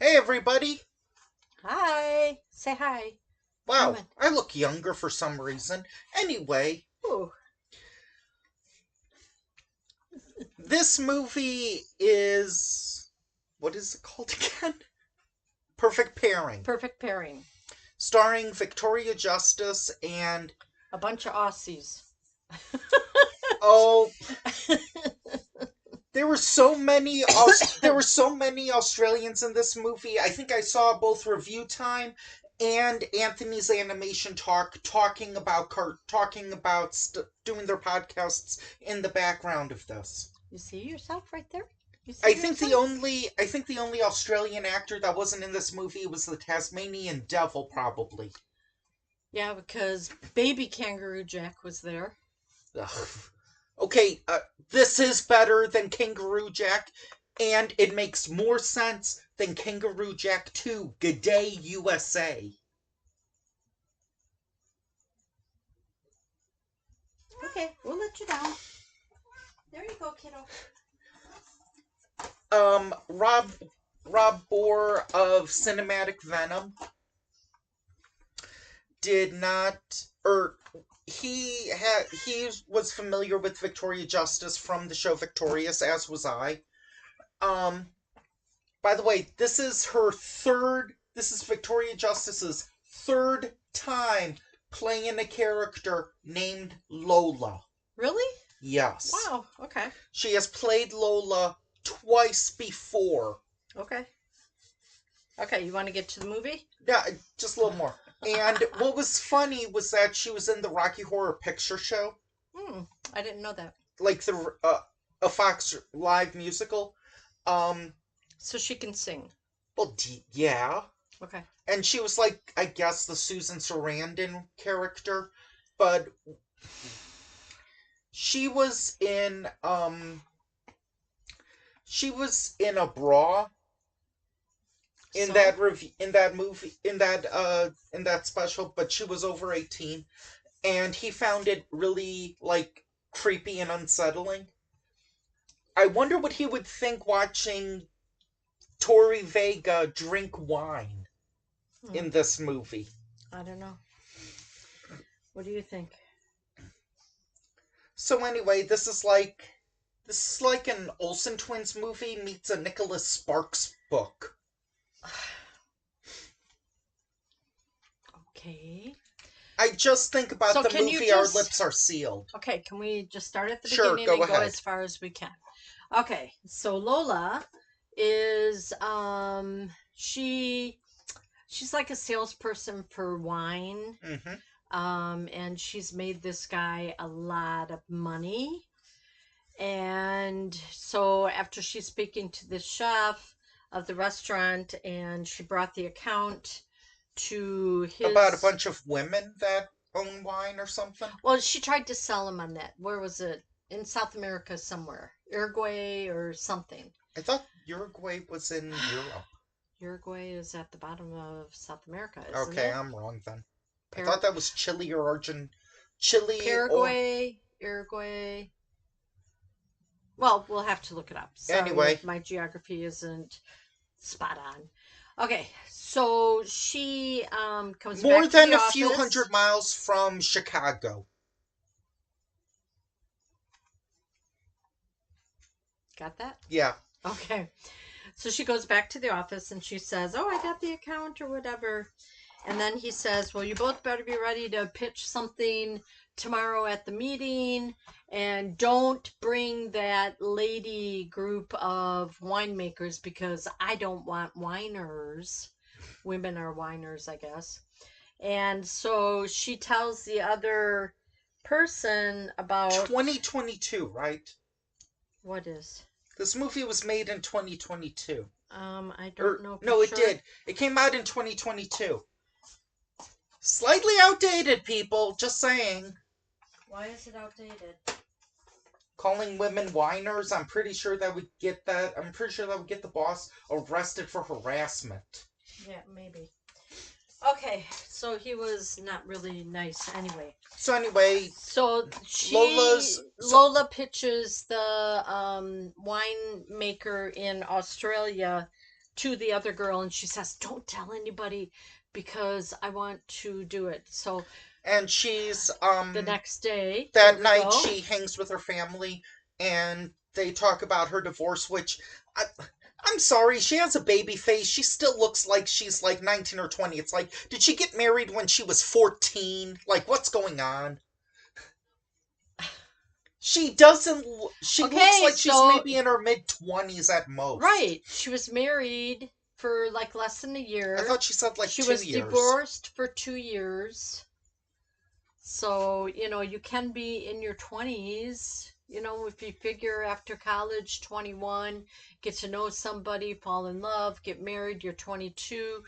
Hey everybody! Hi. Say hi. Wow, Roman. I look younger for some reason. Anyway, Ooh, this movie is. What is it called again? Perfect Pairing. perfect pairing. Starring Victoria Justice and. A bunch of Aussies. Oh, there were so many. There were so many Australians in this movie. I think I saw both Review Time and Anthony's Animation Talk doing their podcasts in the background of this. You see yourself right there? You see yourself? I think the only Australian actor that wasn't in this movie was the Tasmanian Devil, probably. Yeah, because baby Kangaroo Jack was there. Ugh. Okay, this is better than Kangaroo Jack, and it makes more sense than Kangaroo Jack 2, G'day USA. Okay, we'll let you down. There you go, kiddo. Rob Bohr of Cinematic Venom did not, he was familiar with Victoria Justice from the show Victorious, as was I. Um, by the way, this is Victoria Justice's third time playing a character named Lola. Really? Yes. Wow. Okay. She has played Lola twice before. Okay. Okay, you want to get to the movie? Yeah, just a little more. And what was funny was that she was in the Rocky Horror Picture Show, I didn't know that. like a Fox Live musical. Um, So she can sing. well, yeah. Okay. And she was like, I guess, the Susan Sarandon character, but she was in she was in a bra in So? that movie in that special, but she was over 18, and he found it really like creepy and unsettling. I wonder what he would think watching Tori Vega drink wine Hmm, in this movie. I don't know. What do you think? So anyway, this is like an Olsen twins movie meets a Nicholas Sparks book. Okay. I just think about So the can you movie Our just Lips Are Sealed. Okay, can we just start at the Sure, beginning go and go ahead. as far as we can? Okay, so Lola is she's like a salesperson for wine. Mm-hmm. And she's made this guy a lot of money. And so after she's speaking to the chef of the restaurant and she brought the account to About a his bunch of women that own wine or something. well, she tried to sell him on that. Where was it? In South America somewhere. Uruguay or something. I thought Uruguay was in Europe. Uruguay is at the bottom of South America, isn't Okay, it? I'm wrong then. I thought Par- that was Chile or Argent. Chile or. Paraguay, Uruguay. Well, we'll have to look it up. Sorry Anyway, if my geography isn't spot on. Okay, so she comes more back to than the a few office. hundred miles from Chicago. Got that? Yeah. Okay. So she goes back to the office and she says, "Oh, I got the account or whatever." And then he says, "Well, you both better be ready to pitch something tomorrow at the meeting. And don't bring that lady group of winemakers because I don't want whiners. Women are whiners, I guess." And so she tells the other person about 2022, right? what is. This movie was made in 2022. I don't Or, know for no, it sure. did. It came out in 2022. Slightly outdated, people, just saying. Why is it outdated? Calling women whiners, I'm pretty sure that would get that. I'm pretty sure that would get the boss arrested for harassment. Yeah, maybe. Okay, so he was not really nice anyway. So anyway, So Lola pitches the winemaker in Australia to the other girl, and she says, "Don't tell anybody because I want to do it." So And she's the next day, here that we night go. she hangs with her family and they talk about her divorce, which I, I'm sorry, she has a baby face. She still looks like she's like 19 or 20. It's like, did she get married when she was 14? Like, what's going on? She doesn't. She looks Okay, like she's so maybe in her mid 20s at most. right, she was married for like less than a I year. thought she said like She 2 was years. divorced for 2 years. So, you can be in your 20s, if you figure after college, 21, get to know somebody, fall in love, get married, you're 22,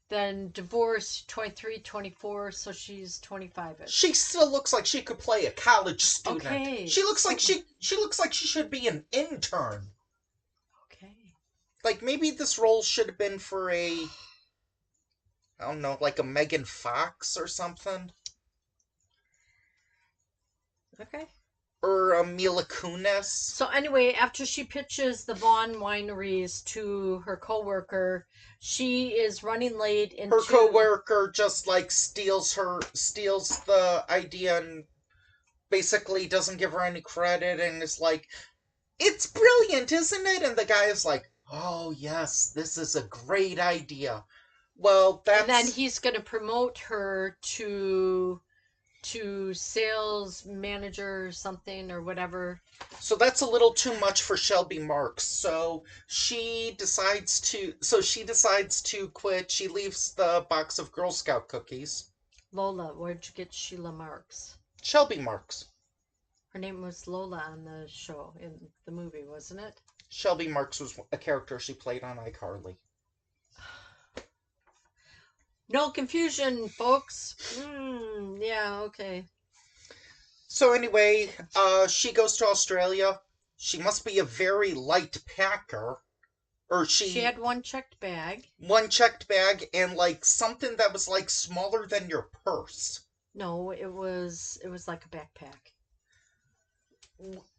then divorce, 23, 24, so she's 25ish. She still looks like she could play a college student. Okay. She looks like she looks like she should be an intern. Okay. Like maybe this role should have been for I don't know, like a Megan Fox or something. Okay. Or a Mila Kunis. So anyway, after she pitches the Vaughn wineries to her coworker, she is running late into Her coworker just like steals the idea and basically doesn't give her any credit and is like, "It's brilliant, isn't it?" And the guy is like, "Oh yes, this is a great idea." Well, and then that's he's going to promote her to sales manager or something or whatever. so that's a little too much for Shelby Marks. So she decides to quit. She leaves the box of Girl Scout cookies. Lola, where'd you get Sheila Marks? Shelby Marks. Her name was Lola on the show, in the movie, wasn't it? Shelby Marks was a character she played on iCarly. No confusion, folks. Yeah, okay. So anyway, she goes to Australia. She must be a very light packer. Or She had one checked bag. one checked bag and like something that was like smaller than your purse. No, it was like a backpack.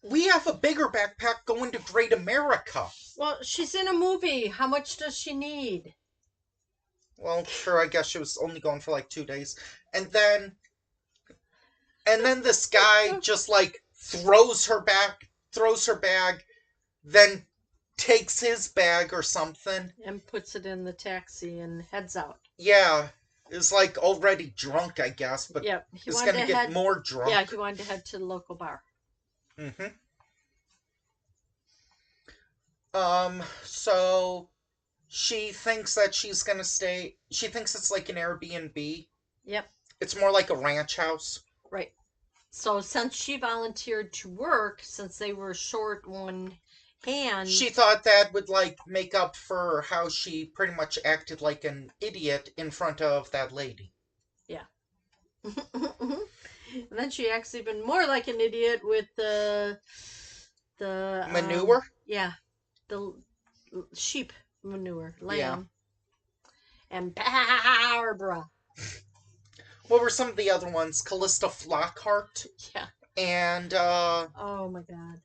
We have a bigger backpack going to Great America. Well, she's in a movie. How much does she need? Well, sure, I guess she was only going for like 2 days. And then this guy just like throws her bag, then takes his bag or something. And puts it in the taxi and heads out. Yeah, is like already drunk, I guess, but yep, is gonna get more drunk. Yeah, he wanted to head to the local bar. Mm-hmm. So she thinks that she's gonna stay. She thinks it's like an Airbnb. Yep. It's more like a ranch house. Right. So since she volunteered to work, since they were short one hand, she thought that would like make up for how she pretty much acted like an idiot in front of that lady. Yeah. And then she acts even more like an idiot with the manure. Yeah, the sheep manure, lamb, and Barbara. What were some of the other ones? Callista Flockhart. Yeah. And oh my god.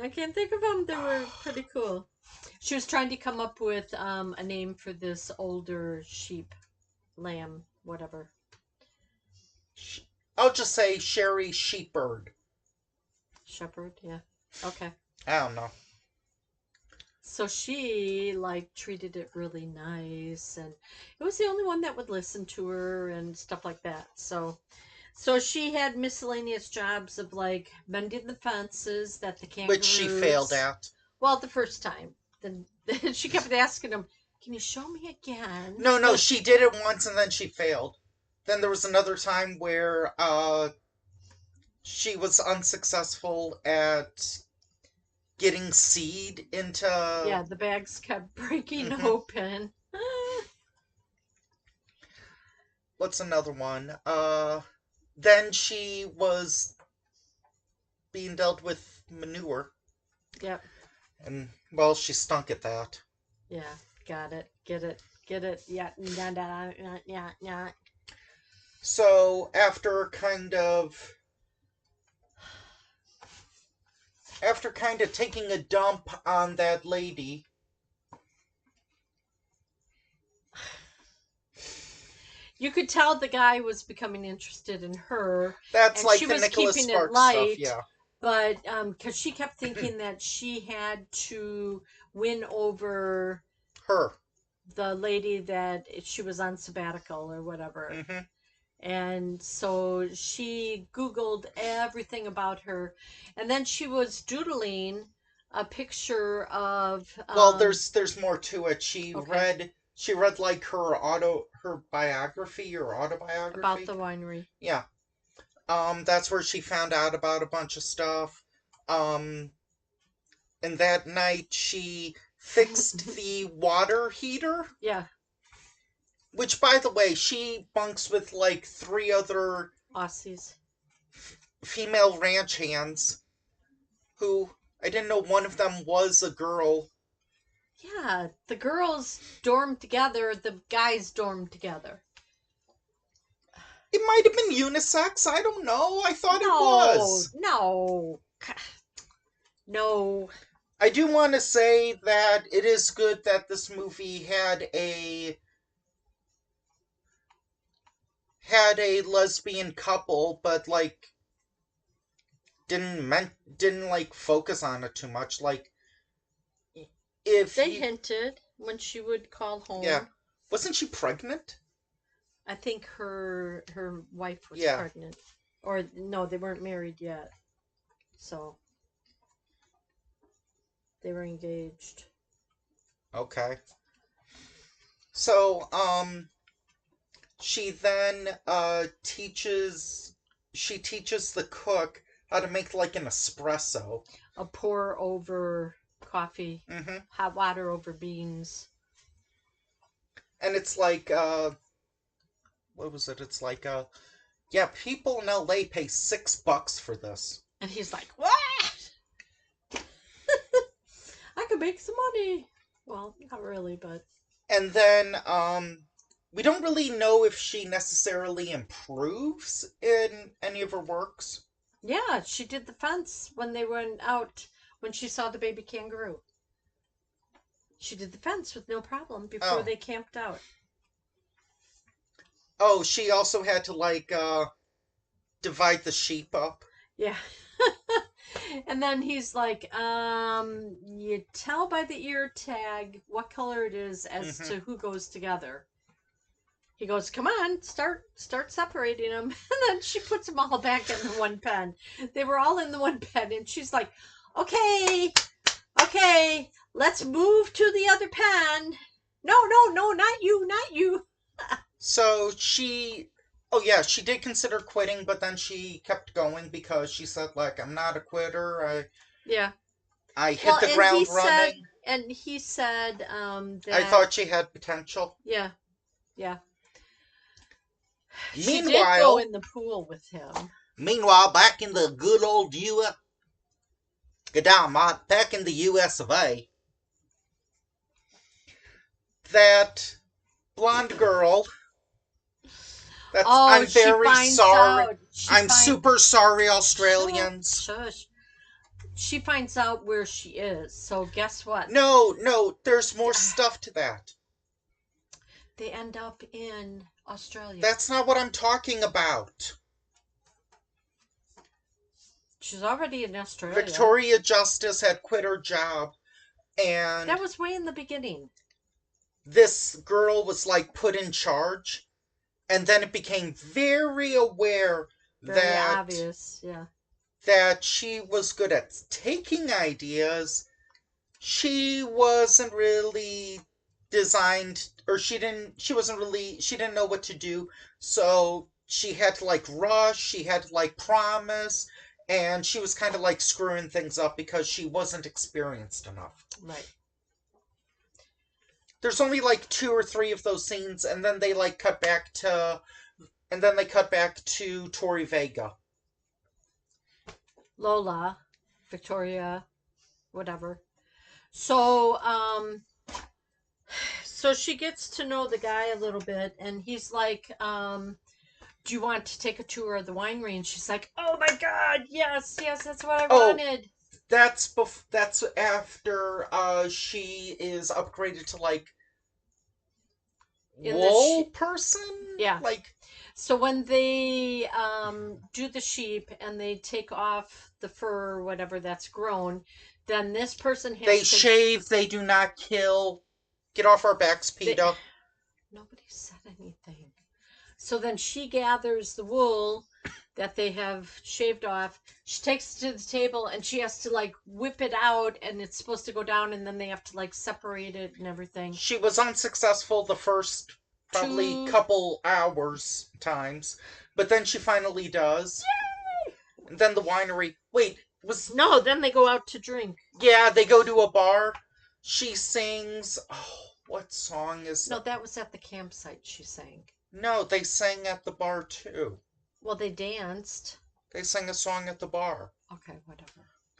I can't think of them. They were pretty cool. She was trying to come up with a name for this older sheep, lamb, whatever. I'll just say Sherry Sheepbird. Shepherd, yeah. Okay. I don't know. So she like treated it really nice, and it was the only one that would listen to her and stuff like that. So she had miscellaneous jobs of like mending the fences that the kangaroos, which she failed at. Well, the first time. Then she kept asking him, "Can you show me again?" No, she did it once and then she failed. Then there was another time where she was unsuccessful at getting seed into... Yeah, the bags kept breaking open. What's another one? Then she was being dealt with manure. Yep. And, well, she stunk at that. Yeah, got it. Get it. Yeah, yeah. So, after kind of after kind of taking a dump on that lady. You could tell the guy was becoming interested in her, That's and like she the was Nicholas keeping it Sparks stuff, light, yeah. but because she kept thinking that she had to win over Her. the lady that she was on sabbatical or whatever. Mm-hmm. And so she Googled everything about her. And then she was doodling a picture of. Well, there's more to it. Okay. She read like her biography or About autobiography. the winery. Yeah. That's where she found out about a bunch of stuff. Um, and that night she fixed the water heater, Yeah. which, by the way, she bunks with like 3 other Aussies. female ranch hands who I didn't know one of them was a girl. Yeah, the girls dormed together, the guys dormed together. It might have been unisex. I don't know. I thought it No, was. no, no. I do want to say that it is good that this movie had a lesbian couple, but like didn't like focus on it too much. Like if They you, hinted when she would call home. yeah, wasn't she pregnant? I think her wife was Yeah. pregnant, or no, they weren't married yet, so they were engaged. Okay. So she then teaches the cook how to make like an espresso. A pour over coffee, Mm-hmm. hot water over beans. And it's like what was it? It's like yeah, people in LA pay $6 for this. And he's like, "What? I could make some money." Well, not really, but And then we don't really know if she necessarily improves in any of her works. yeah, she did the fence when they went out when she saw the baby kangaroo. She did the fence with no problem before Oh. they camped out. Oh, she also had to like divide the sheep up. Yeah. And then he's like, you tell by the ear tag what color it is as Mhm. to who goes together. He goes, come on, start separating them. And then she puts them all back in the one pen. They were all in the one pen, and she's like, okay, let's move to the other pen. No, not you. So oh yeah, she did consider quitting, but then she kept going because she said like, I'm not a quitter. Yeah. I hit Well, the and ground he said, running. and he said that I thought she had potential. yeah. She did go Meanwhile, in the pool with him. back in the good old back in the US of A, that blonde girl. I'm very sorry. I'm super sorry, Australians. Shush. She finds out where she is. So guess what? No, there's more stuff to that. They end up in Australia. That's not what I'm talking about. She's already in Australia. Victoria Justice had quit her job, and that was way in the beginning. This girl was like put in charge, and then it became very aware Very obvious, yeah. That she was good at taking ideas. She wasn't really designed, or she didn't know what to do, so she had to like rush, she had to like promise, and she was kind of like screwing things up because she wasn't experienced enough. Right. There's only like 2 or 3 of those scenes, and then they like cut back to Tori Vega. Lola, Victoria, whatever. So, so she gets to know the guy a little bit, and he's like, do you want to take a tour of the winery? And she's like, oh my God, yes, that's what I wanted. that's after she is upgraded to like In the wool person. Yeah. Like So when they do the sheep and they take off the fur or whatever that's grown, then this person they has to. shave, they do not kill. Get off our backs, They, PETA. nobody said anything. So then she gathers the wool that they have shaved off. She takes it to the table and she has to like whip it out and it's supposed to go down and then they have to like separate it and everything. She was unsuccessful the first probably couple hours times, but then she finally does. Yay! And then the winery. Wait, was No, then they go out to drink. yeah? They go to a bar. She sings. Oh, what song is No, that? that was at the campsite she sang. No, they sang at the bar too. Well, they danced. They sang a song at the bar. Okay, whatever.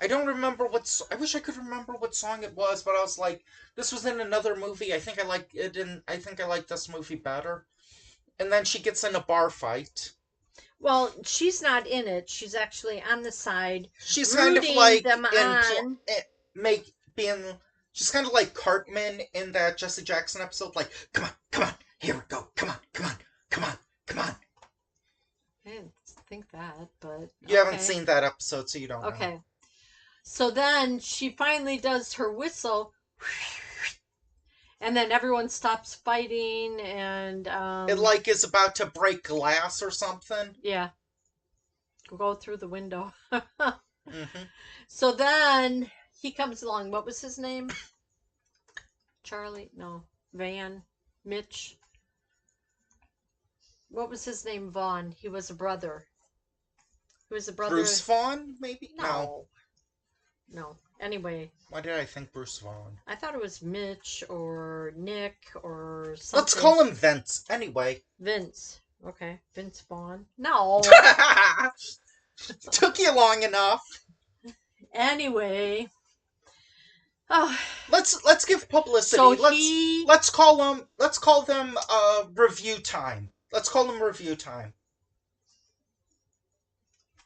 I don't remember I wish I could remember what song it was, but I was like, this was in another movie. I think I like it in. I think I like this movie better. And then she gets in a bar fight. Well, she's not in it. She's actually on the side. She's kind of rooting like them on. She's kind of like Cartman in that Jesse Jackson episode. Like, come on, here we go. Come on. I didn't think that, but You haven't seen that episode, so you don't know. Okay. So then she finally does her whistle, and then everyone stops fighting, and It like is about to break glass or something. yeah, go through the window. Mm-hmm. So then he comes along. What was his name? Charlie? No. Van? Mitch? What was his name? Vaughn. He was a brother. He was a brother. Bruce Vaughn, maybe? No. No. Anyway. Why did I think Bruce Vaughn? I thought it was Mitch or Nick or something. Let's call him Vince. Anyway. Vince. Okay. Vince Vaughn. No. Took you long enough. Anyway. Oh. Let's give publicity. So let's call them review time. Let's call them review time.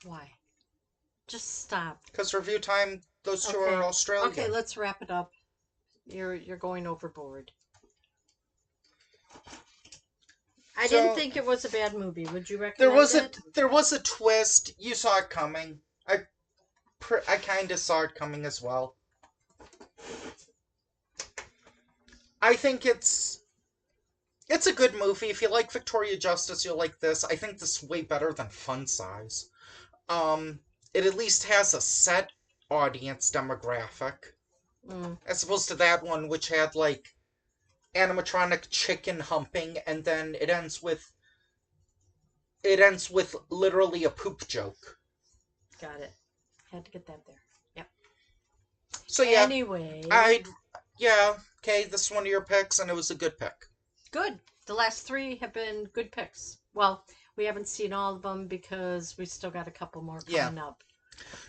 Why? Just stop. Because review time, those two are Australian. Okay, let's wrap it up. You're going overboard. I didn't think it was a bad movie. Would you recommend it? There was a twist. You saw it coming. I kind of saw it coming as well. I think it's a good movie. If you like Victoria Justice, you'll like this. I think this is way better than Fun Size. It at least has a set audience demographic. As opposed to that one, which had, like, animatronic chicken humping, and then it ends with literally a poop joke. Got it. Had to get that there. Yep. So, yeah. Anyway. Okay, this is one of your picks, and it was a good pick. Good. The last three have been good picks. Well, we haven't seen all of them because we still got a couple more coming up.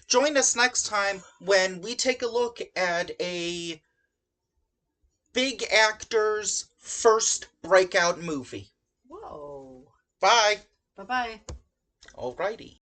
Join us next time when we take a look at a big actor's first breakout movie. Whoa. Bye. Bye-bye. Alrighty.